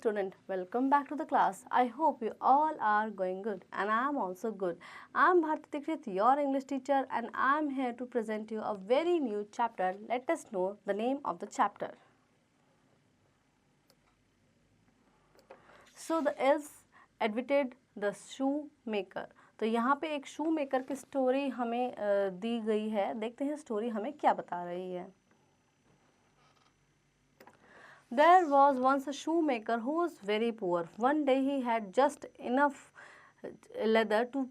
student, welcome back to the class. I hope you all are going good and I am also good. I am Bharti Dikshit, your English teacher, and I am here to present you a very new chapter. Let us know the name of the chapter. So the elves outwitted the shoemaker. तो यहाँ पे एक शू maker की story हमें दी गई है. देखते हैं स्टोरी हमें क्या बता रही है. There was once a shoemaker who was very poor. One day he had just enough leather to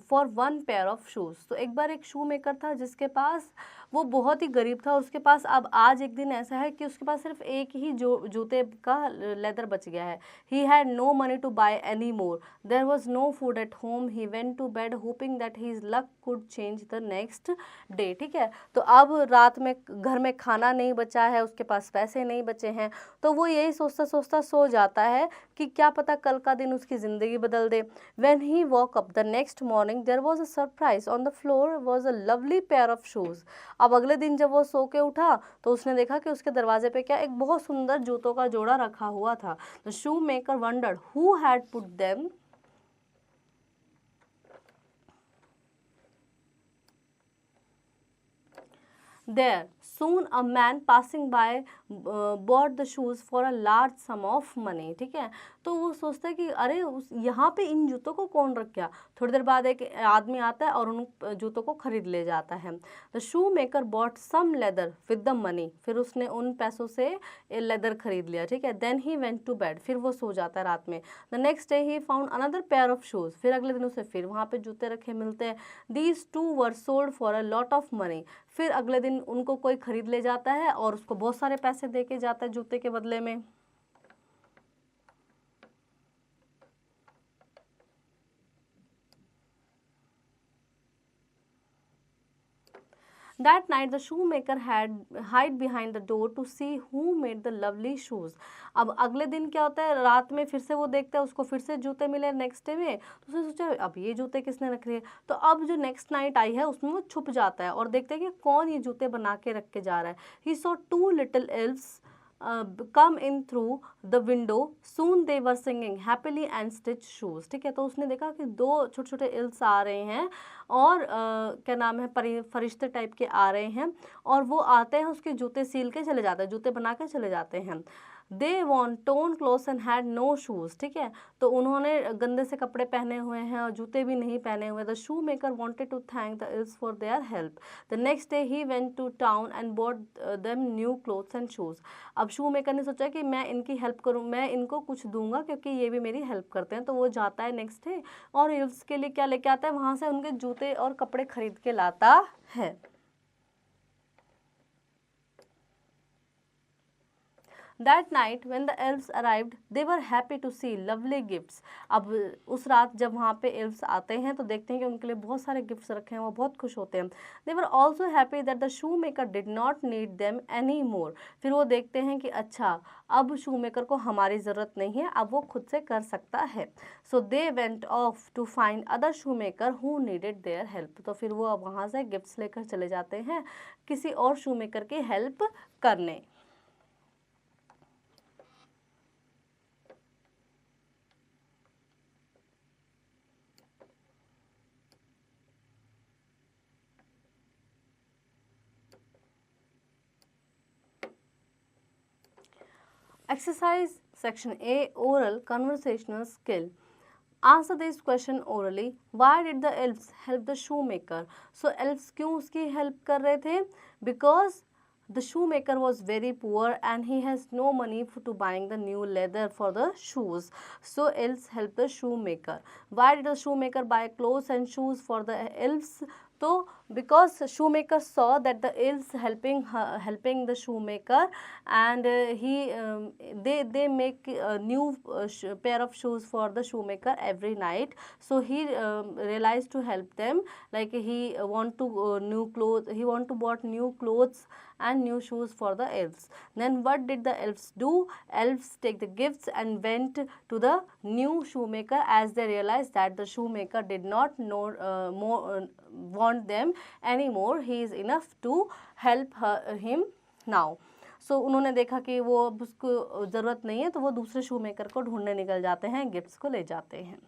for one pair of shoes. तो एक बार एक शू मेकर था जिसके पास, वो बहुत ही गरीब था, उसके पास अब आज एक दिन ऐसा है कि उसके पास सिर्फ एक ही जूते का लेदर बच गया है. He had no money to buy any more. There was no food at home. He went to bed hoping that his luck could change the next day. ठीक है, तो अब रात में घर में खाना नहीं बचा है, उसके पास पैसे नहीं बचे हैं, तो वो यही सोचता सोचता सो जाता है कि क्या पता कल का दिन उसकी ज़िंदगी बदल दे. When he woke up the next morning, there was a surprise. On the floor was a lovely pair of shoes. अब अगले दिन जब वो सो के उठा तो उसने देखा कि उसके दरवाजे पे क्या, एक बहुत सुंदर जूतों का जोड़ा रखा हुआ था. The shoemaker wondered who had put them there. Soon a man passing by bought the shoes for a large sum of money. ठीक है, तो वो सोचता है कि अरे यहाँ पे इन जूतों को कौन रख गया. थोड़ी देर बाद एक आदमी आता है और उन जूतों को खरीद ले जाता है. The shoemaker bought some leather with the money. फिर उसने उन पैसों से लेदर खरीद लिया. ठीक है, then he went to bed. फिर वो सो जाता है रात में. The next day he found another pair of shoes. फिर अगले दिन उसे फिर वहाँ पे जूते रखे मिलते हैं. These two were sold for a lot of money. फिर अगले दिन उनको कोई खरीद ले जाता है और उसको बहुत सारे पैसे दे के जाता है जूते के बदले में. That night the shoemaker had hide behind the door to see who made the lovely shoes. अब अगले दिन क्या होता है, रात में फिर से वो देखता है, उसको फिर से जूते मिले नेक्स्ट डे में, तो उसने सोचा अब ये जूते किसने रख लिए. तो अब जो नेक्स्ट नाइट आई है उसमें वो छुप जाता है और देखता है कि कौन ये जूते बना के रख के जा रहा है. He saw two little elves come in through the window. Soon they were singing happily and stitched shoes. ठीक है, तो उसने देखा कि दो छोटे छोटे इल्स आ रहे हैं और क्या नाम है, फरिश्ते टाइप के आ रहे हैं, और वो आते हैं उसके जूते सील के चले जाते हैं, जूते बना के चले जाते हैं. They want torn clothes and had no shoes. ठीक है, तो उन्होंने गंदे से कपड़े पहने हुए हैं और जूते भी नहीं पहने हुए. The shoemaker wanted to thank the elves for their help. The next day he went to town and bought them new clothes and shoes. अब शू मेकर ने सोचा कि मैं इनकी हेल्प करूँ, मैं इनको कुछ दूंगा क्योंकि ये भी मेरी हेल्प करते हैं. तो वो जाता है नेक्स्ट डे और इल्स के लिए क्या लेके आता है, वहाँ से उनके जूते और कपड़े खरीद के लाता है. That night when the elves arrived, they were happy to see lovely gifts. अब उस रात जब वहाँ पे elves आते हैं तो देखते हैं कि उनके लिए बहुत सारे गिफ्ट्स रखे हैं, वो बहुत खुश होते हैं. They were also happy that the shoemaker did not need them anymore. फिर वो देखते हैं कि अच्छा, अब शूमेकर को हमारी ज़रूरत नहीं है, अब वो खुद से कर सकता है. So they went off to find other shoemaker who needed their help. तो फिर वो अब वहाँ से गिफ्ट्स लेकर चले जाते हैं किसी और शूमेकर की हेल्प करने. Exercise section A, oral conversational skill. Answer this question orally. Why did the elves help the shoemaker? So elves क्यों उसकी help कर रहे थे? Because the shoemaker was very poor and he has no money to buying the new leather for the shoes. So elves help the shoemaker. Why did the shoemaker buy clothes and shoes for the elves? So because shoemaker saw that the elves helping the shoemaker, and they make a new pair of shoes for the shoemaker every night. So he realized to help them, like he want to new clothes, he want to bought new clothes and new shoes for the elves. Then what did the elves do? Elves take the gifts and went to the new shoemaker as they realized that the shoemaker did not want them anymore. He is enough to help him now. सो उन्होंने देखा कि वो अब उसको ज़रूरत नहीं है, तो वो दूसरे शू मेकर को ढूंढने निकल जाते हैं, गिफ्ट्स को ले जाते हैं।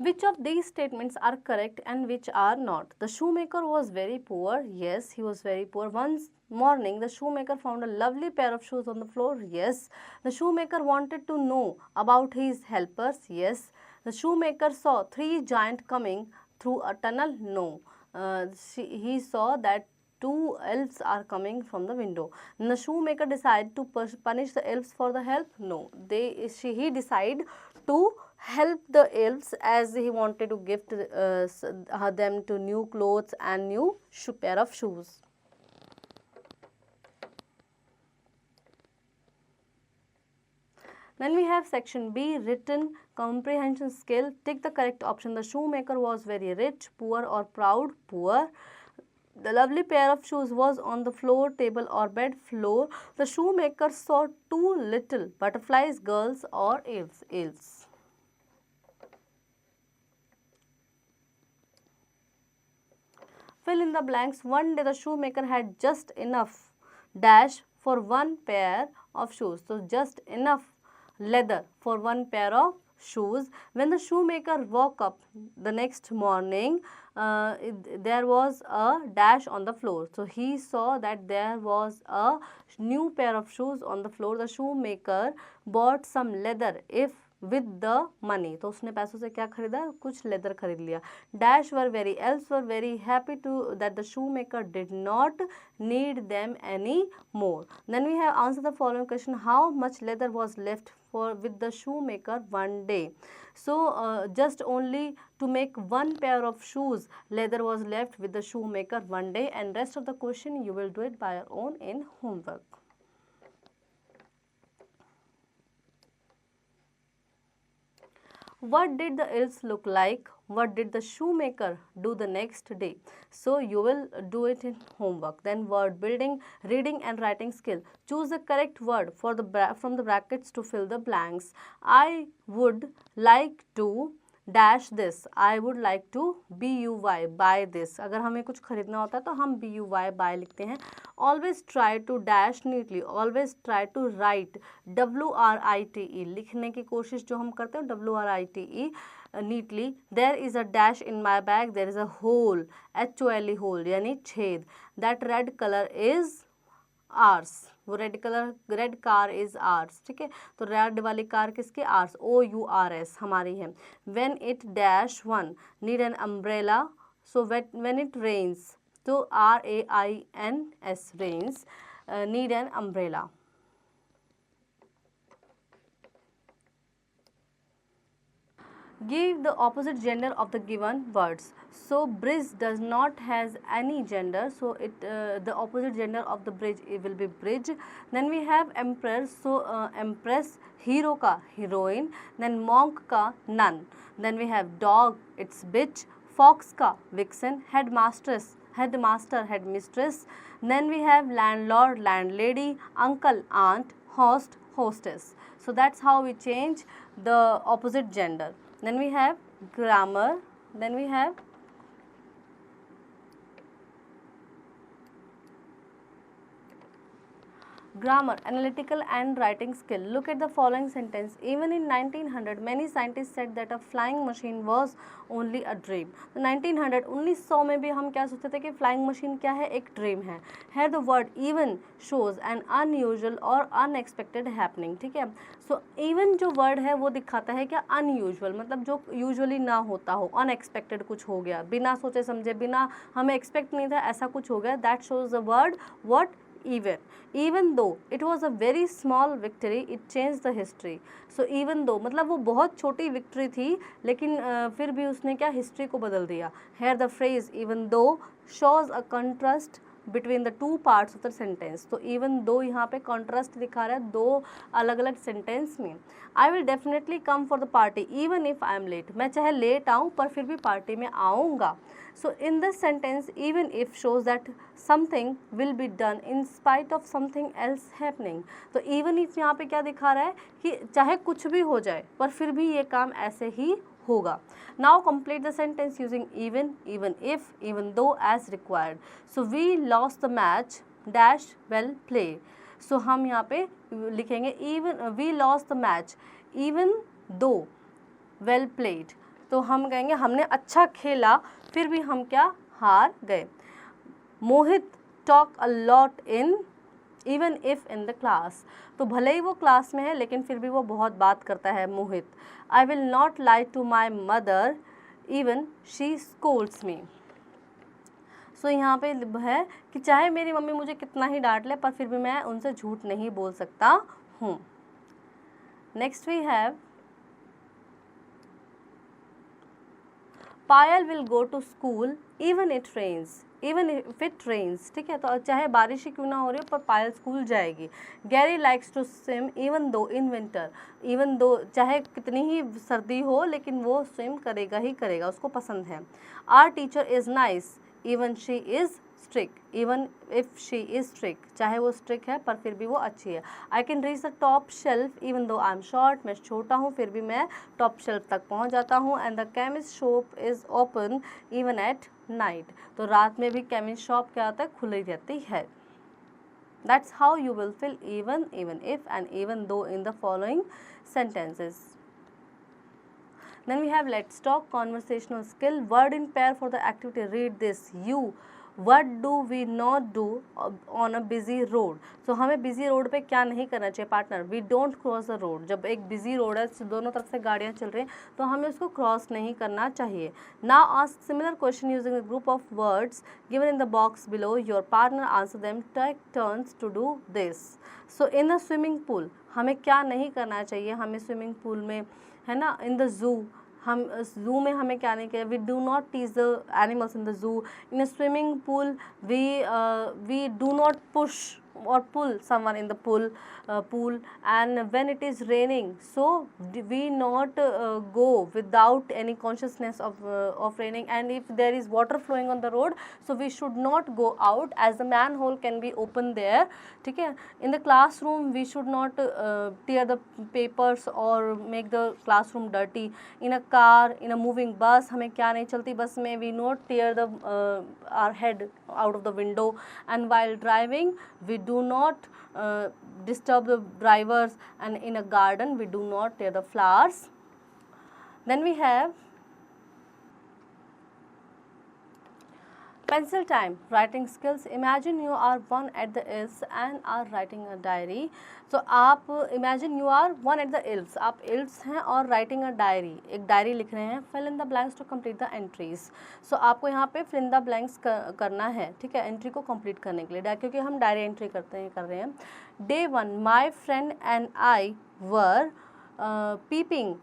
Which of these statements are correct and which are not? The shoemaker was very poor. Yes, he was very poor. One morning, the shoemaker found a lovely pair of shoes on the floor. Yes. The shoemaker wanted to know about his helpers. Yes. The shoemaker saw three giants coming through a tunnel. No. He saw that two elves are coming from the window. And the shoemaker decided to punish the elves for the help. No. He decided to help the elves as he wanted to gift them to new clothes and new pair of shoes. Then we have section B, written comprehension skill. Take the correct option. The shoemaker was very rich, poor or proud, poor. The lovely pair of shoes was on the floor, table or bed, floor. The shoemaker saw two little butterflies, girls or elves. Fill in the blanks. One day the shoemaker had just enough dash for one pair of shoes. So just enough leather for one pair of shoes. When the shoemaker woke up the next morning, there was a dash on the floor. So he saw that there was a new pair of shoes on the floor. The shoemaker bought some leather with the money. तो उसने पैसों से क्या खरीदा? कुछ leather खरीद लिया. Dash were very, elves were very happy that the shoemaker did not need them any more. Then we have answered the following question. How much leather was left with the shoemaker one day? So just only to make one pair of shoes, leather was left with the shoemaker one day, and rest of the question you will do it by your own in homework. What did the elves look like? What did the shoemaker do the next day? So you will do it in homework. Then word building, reading and writing skill. Choose the correct word from the brackets to fill the blanks. I would like to dash this. I would like to buy this. अगर हमें कुछ खरीदना होता है तो हम buy लिखते हैं. Always try to dash neatly. Always try to write WRITE. लिखने की कोशिश जो हम करते हैं WRITE neatly. There is a dash in my bag. There is a hole, HOLE, hole यानी छेद. That red color is ours. वो रेड कार इज आर्स. ठीक है, तो रेड वाली कार किसकी? आर्स. OURS हमारी है. When it dash one need an umbrella. So when it rains, तो RAINS rains, need an umbrella. Give the opposite gender of the given words. So bridge does not has any gender, so the opposite gender of the bridge will be bridge. Then we have empress. So empress, hero ka heroine. Then monk ka nun. Then we have dog, it's bitch. Fox ka vixen. Headmaster, headmistress. Then we have landlord, landlady. Uncle, aunt. Host, hostess. So that's how we change the opposite gender. Then we have grammar. Then we have grammar, analytical and writing skill. Look at the following sentence. Even in 1900, many scientists said that a flying machine was only a dream. तो 1900 में भी हम क्या सोचते थे कि flying machine क्या है? एक ड्रीम है. Here the word even shows an unusual or unexpected happening. ठीक है, सो even जो वर्ड है वो दिखाता है क्या? अनयूजुअल, मतलब जो यूजुअली ना होता हो. अनएक्सपेक्टेड कुछ हो गया, बिना सोचे समझे, बिना हमें एक्सपेक्ट नहीं था, ऐसा कुछ हो गया. That shows the word what? even though it was a very small victory, it changed the history. So even though मतलब वो बहुत छोटी विक्ट्री थी, लेकिन फिर भी उसने क्या? हिस्ट्री को बदल दिया. Here the phrase even though shows a contrast between the two parts of the sentence. तो even though यहाँ पे contrast दिखा रहा है दो अलग अलग sentence में. I will definitely come for the party even if I am late. मैं चाहे लेट आऊँ पर फिर भी पार्टी में आऊँगा. So in this sentence, even if shows that something will be done in spite of something else happening. तो even if यहाँ पे क्या दिखा रहा है कि चाहे कुछ भी हो जाए पर फिर भी ये काम ऐसे ही होगा. Now complete the sentence using even, even if, even though as required. So we lost the match dash well play. So हम यहाँ पे लिखेंगे even we lost the match even though well played. तो हम कहेंगे हमने अच्छा खेला फिर भी हम क्या हार गए. Mohit talk a lot in even if in the class. तो भले ही वो क्लास में है लेकिन फिर भी वो बहुत बात करता है Mohit. I will not lie to my mother even she scolds me. So यहाँ पे है कि चाहे मेरी मम्मी मुझे कितना ही डांट ले पर फिर भी मैं उनसे झूठ नहीं बोल सकता हूँ. Next we have Payal will go to school even it rains, even if it rains. ठीक है, तो चाहे बारिश ही क्यों ना हो रही हो पर पायल स्कूल जाएगी. Gary likes to swim even though in winter, even though चाहे कितनी ही सर्दी हो लेकिन वो स्विम करेगा ही करेगा, उसको पसंद है. Our teacher is nice even she is strict, even if she is strict, चाहे वो स्ट्रिक है पर फिर भी वो अच्छी है. I can reach the top shelf even though I am short, मैं छोटा हूँ फिर भी मैं टॉप शेल्फ तक पहुँच जाता हूँ. And the chemist shop is open even at night. तो रात में भी केमिस्ट शॉप क्या होता है, खुली रहती है. That's how you will fill even, even if and even though in the following sentences. Then we have let's talk, conversational skill, word in pair for the activity. Read this. You, what do we not do on a busy road? So हमें busy road पे क्या नहीं करना चाहिए partner. We don't cross the road. जब एक busy road है दोनों तरफ से गाड़ियाँ चल रही हैं तो हमें उसको क्रॉस नहीं करना चाहिए. Now ask similar question using a group of words given in the box below. Your partner answer them. Take turns to do this. So in a swimming pool हमें क्या नहीं करना चाहिए. हमें स्विमिंग पूल में है ना, इन द ज़ू, हम ज़ू में हमें क्या नहीं किया. We do not tease the animals in the zoo. In a swimming pool we do not push or pull someone in the pool. And when it is raining, so we not go without any consciousness of raining. And if there is water flowing on the road, so we should not go out as the manhole can be open there. ठीक है. In the classroom we should not tear the papers or make the classroom dirty. In a car, in a moving bus, हमें क्या नहीं चलती बस में, we not tear the our head out of the window. And while driving we do not disturb the drivers. And in a garden we do not tear the flowers. Then we have pencil time, writing skills. Imagine you are one at the Ills and are writing a diary. So आप imagine you are one at the Ills, आप Ills हैं और writing a diary, एक diary लिख रहे हैं. fill in the blanks to complete the entries. So आपको यहाँ पे fill in the blanks करना है. ठीक है, एंट्री को कंप्लीट करने के लिए, क्योंकि हम डायरी एंट्री कर रहे हैं. Day 1, my friend and I were peeping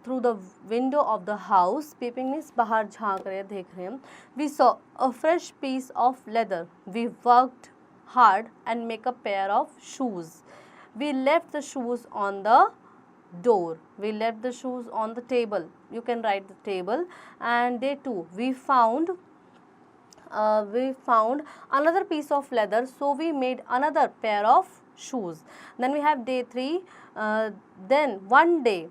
through the window of the house. Peeping means बाहर झांक रहे हैं, देख रहे हैं. We saw a fresh piece of leather. We worked hard and make a pair of shoes. We left the shoes on the door. We left the shoes on the table. You can write the table. And day 2, we found another piece of leather, so we made another pair of shoes. Then we have day 3. Then one day,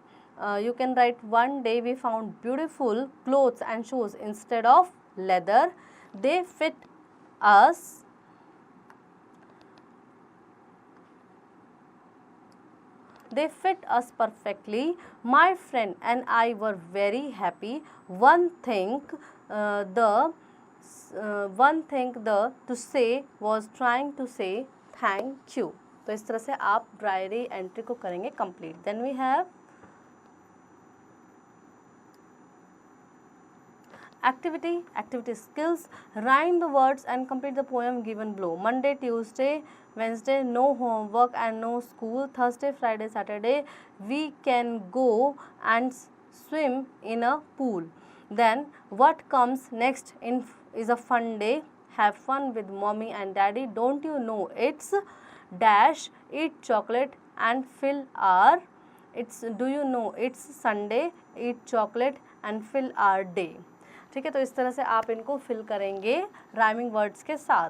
you can write one day we found beautiful clothes and shoes instead of leather. They fit us. They fit us perfectly. My friend and I were very happy. One thing to say was trying to say thank you. तो इस तरह से आप diary entry को करेंगे complete. Then we have activity skills. Rhyme the words and complete the poem given below. Monday, Tuesday, Wednesday, no homework and no school. Thursday, Friday, Saturday, we can go and swim in a pool. Then what comes next is a fun day. Have fun with mommy and daddy. Don't you know it's dash, eat chocolate and fill our, do you know it's Sunday, eat chocolate and fill our day. ठीक है, तो इस तरह से आप इनको fill करेंगे rhyming words के साथ.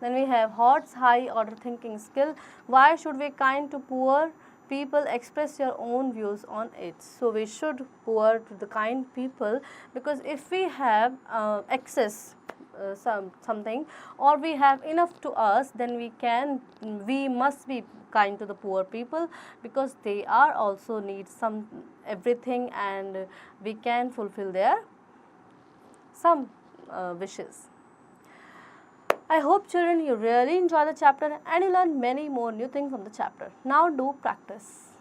Then we have HOTS, high order thinking skill. Why should we kind to poor people, express your own views on it. So we should pour to the kind people, because if we have excess something, or we have enough to us, then we must be kind to the poor people, because they are also need some everything, and we can fulfill their some wishes. I hope, children, you really enjoy the chapter and you learn many more new things from the chapter. Now do practice.